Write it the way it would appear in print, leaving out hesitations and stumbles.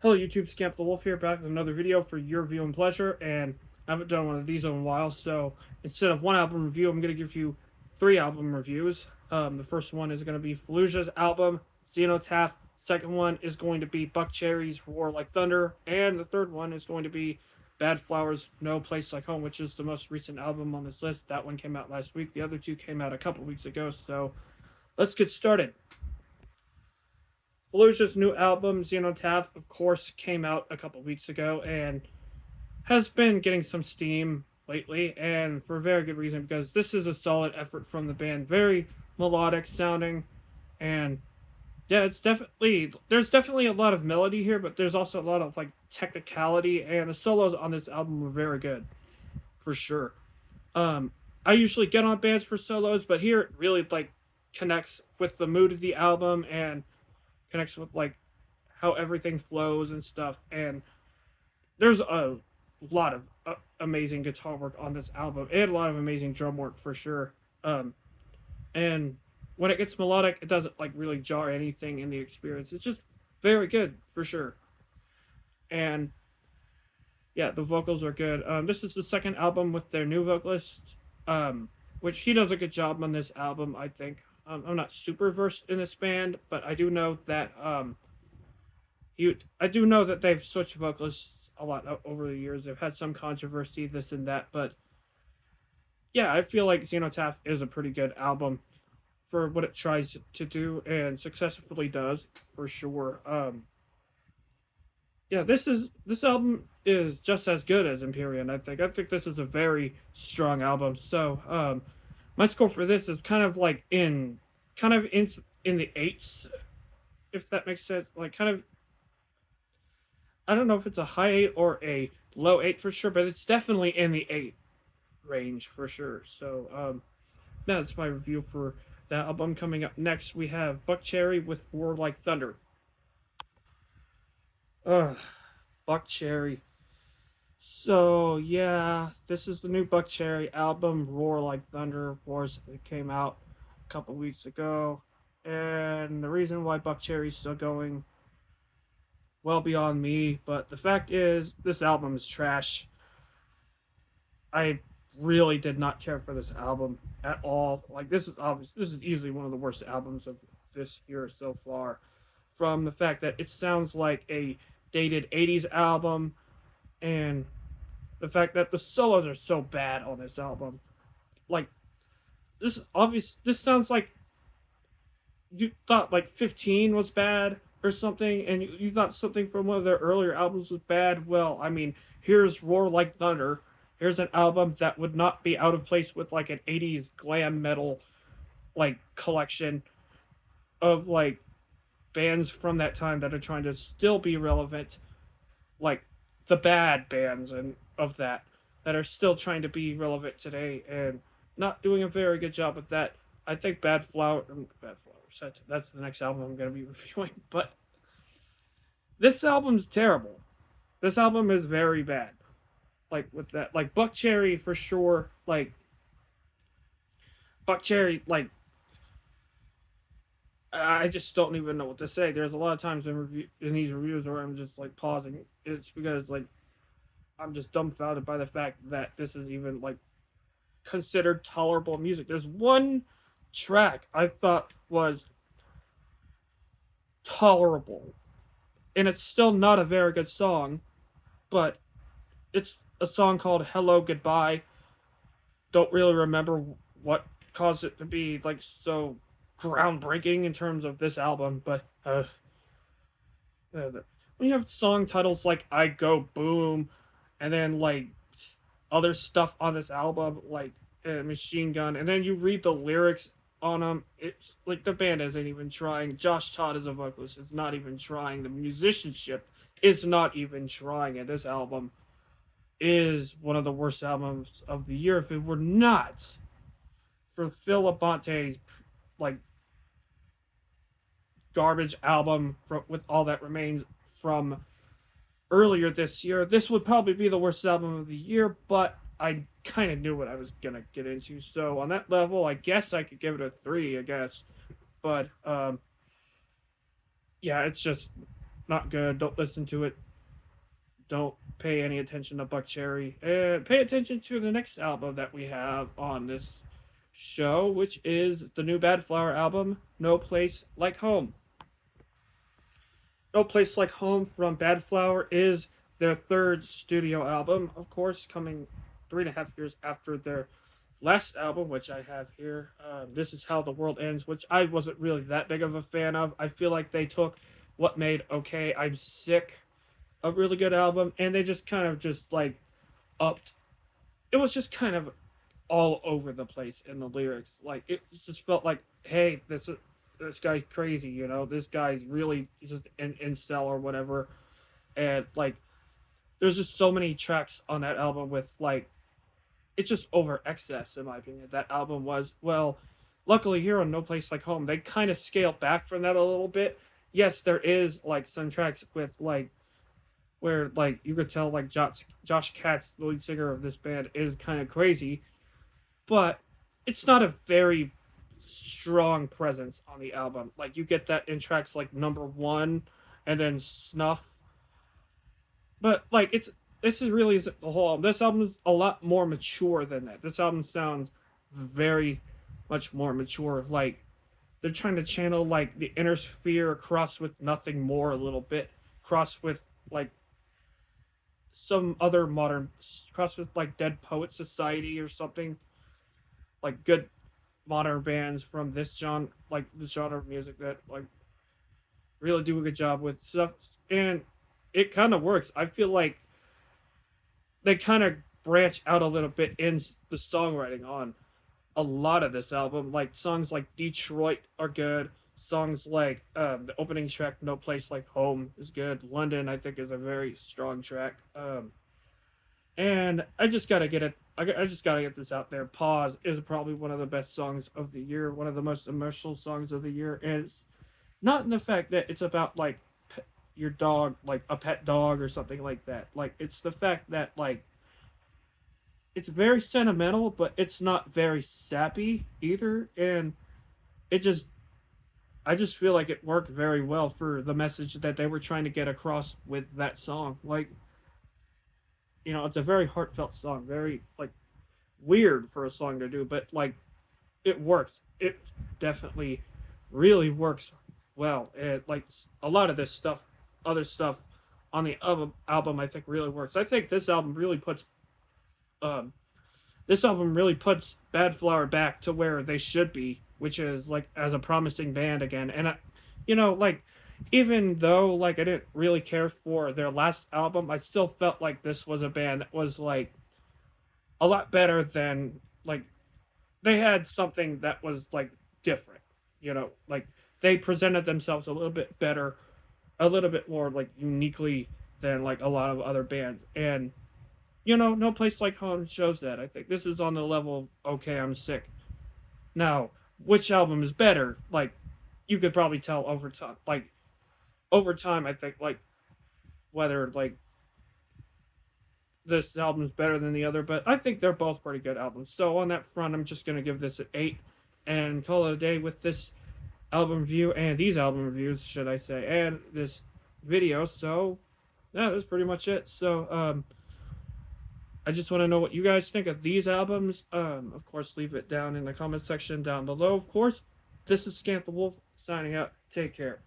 Hello YouTube, Scamp the Wolf here, back with another video for your viewing pleasure, and I haven't done one of these in a while, so instead of one album review, I'm going to give you three album reviews. The first one is going to be FALLUJAH's album, Xenotaph. Second one is going to be BUCKCHERRY's Roar Like Thunder, and the third one is going to be BADFLOWER's No Place Like Home, which is the most recent album on this list. That one came out last week. The other two came out a couple weeks ago, so let's get started. FALLUJAH's new album, Xenotaph, of course, came out a couple weeks ago and has been getting some steam lately, and for a very good reason, because this is a solid effort from the band. Very melodic sounding, and yeah, there's definitely a lot of melody here, but there's also a lot of like technicality, and the solos on this album were very good, for sure. I usually get on bands for solos, but here it really like connects with the mood of the album and connects with like how everything flows and stuff. And there's a lot of amazing guitar work on this album and a lot of amazing drum work for sure. And when it gets melodic, it doesn't like really jar anything in the experience. It's just very good for sure. And yeah, the vocals are good. This is the second album with their new vocalist, which he does a good job on this album, I think. I'm not super versed in this band, but I do know that I do know that they've switched vocalists a lot over the years. They've had some controversy, this and that, but yeah, I feel like Xenotaph is a pretty good album for what it tries to do and successfully does for sure. Yeah, this album is just as good as Empyrean. I think this is a very strong album. So my score for this is kind of in the eights, if that makes sense. Like kind of, I don't know if it's a high eight or a low eight for sure, but it's definitely in the eight range for sure. So that's my review for that album. Coming up next, we have BUCKCHERRY with Roar Like Thunder. Ugh, BUCKCHERRY. So yeah, this is the new BUCKCHERRY album, Roar Like Thunder. Of course, it came out a couple weeks ago, and the reason why BUCKCHERRY's still going well beyond me, but the fact is, this album is trash. I really did not care for this album at all. Like this is obvious. This is easily one of the worst albums of this year so far. From the fact that it sounds like a dated '80s album, and the fact that the solos are so bad on this album. Like this sounds like you thought like 15 was bad or something, and you thought something from one of their earlier albums was bad. Well, I mean, here's Roar Like Thunder. Here's an album that would not be out of place with like an '80s glam metal like collection of like bands from that time that are trying to still be relevant, like the bad bands and of that are still trying to be relevant today and not doing a very good job with that. I think Bad Flowers. That's the next album I'm going to be reviewing. But this album's terrible. This album is very bad. Like with that, like BUCKCHERRY for sure. Like BUCKCHERRY, like I just don't even know what to say. There's a lot of times in these reviews where I'm just like pausing. It's because like I'm just dumbfounded by the fact that this is even like considered tolerable music. There's one track I thought was tolerable, and it's still not a very good song, but it's a song called Hello Goodbye. Don't really remember what caused it to be like so groundbreaking in terms of this album, but when you have song titles like I Go Boom and then like other stuff on this album like Machine Gun, and then you read the lyrics on them, it's like the band isn't even trying. Josh Todd as a vocalist is not even trying. The musicianship is not even trying, and this album is one of the worst albums of the year if it were not for Phil Labante's like garbage album with All That Remains from earlier this year. This would probably be the worst album of the year, but I kind of knew what I was gonna get into. So on that level, I guess I could give it a 3. I guess, but yeah, it's just not good. Don't listen to it. Don't pay any attention to BUCKCHERRY. And pay attention to the next album that we have on this show, which is the new BADFLOWER album, No Place Like Home. No Place Like Home from BADFLOWER is their third studio album, of course, coming 3.5 years after their last album, which I have here. This Is How the World Ends, which I wasn't really that big of a fan of. I feel like they took what made Okay, I'm Sick a really good album, and they just kind of just like upped. It was just kind of all over the place in the lyrics. Like it just felt like, hey, this guy's crazy, you know. This guy's really just an incel or whatever, and like there's just so many tracks on that album with like it's just over excess in my opinion. That album was well. Luckily, here on No Place Like Home, they kind of scaled back from that a little bit. Yes, there is like some tracks with like where like you could tell like Josh Katz, the lead singer of this band, is kind of crazy, but it's not a very strong presence on the album. Like you get that in tracks like Number One and then Snuff, but like this is really the whole album. This album is a lot more mature than that. This album sounds very much more mature. Like they're trying to channel like the inner sphere crossed with Nothing More a little bit, crossed with like some other modern cross with like Dead Poet Society or something, like good modern bands from this genre, like the genre of music that like really do a good job with stuff, and it kind of works. I feel like they kind of branch out a little bit in the songwriting on a lot of this album. Like songs like Detroit are good. Songs like the opening track No Place Like Home is good. London I think is a very strong track. And I just gotta get it. I just gotta get this out there. Pause is probably one of the best songs of the year, one of the most emotional songs of the year. And it's not in the fact that it's about like your dog, like a pet dog or something like that. Like it's the fact that like it's very sentimental, but it's not very sappy either. And it just, I just feel like it worked very well for the message that they were trying to get across with that song. Like, you know, it's a very heartfelt song, very like weird for a song to do, but like it works. It definitely really works well. It like a lot of this stuff, other stuff on the album, I think really works. I think um this album really puts BADFLOWER back to where they should be, which is like as a promising band again. And you know, like even though like I didn't really care for their last album, I still felt like this was a band that was like a lot better than like they had something that was like different, you know, like they presented themselves a little bit better, a little bit more like uniquely than like a lot of other bands. And you know, No Place Like Home shows that. I think this is on the level of Okay, I'm Sick. Now, which album is better? Like you could probably tell over time. Like over time, I think like whether like this album's better than the other, but I think they're both pretty good albums. So on that front, I'm just gonna give this an 8 and call it a day with this album review and these album reviews, should I say, and this video. So yeah, that's pretty much it. So I just want to know what you guys think of these albums. Of course, leave it down in the comment section down below. Of course, this is Scamp the Wolf signing out. Take care.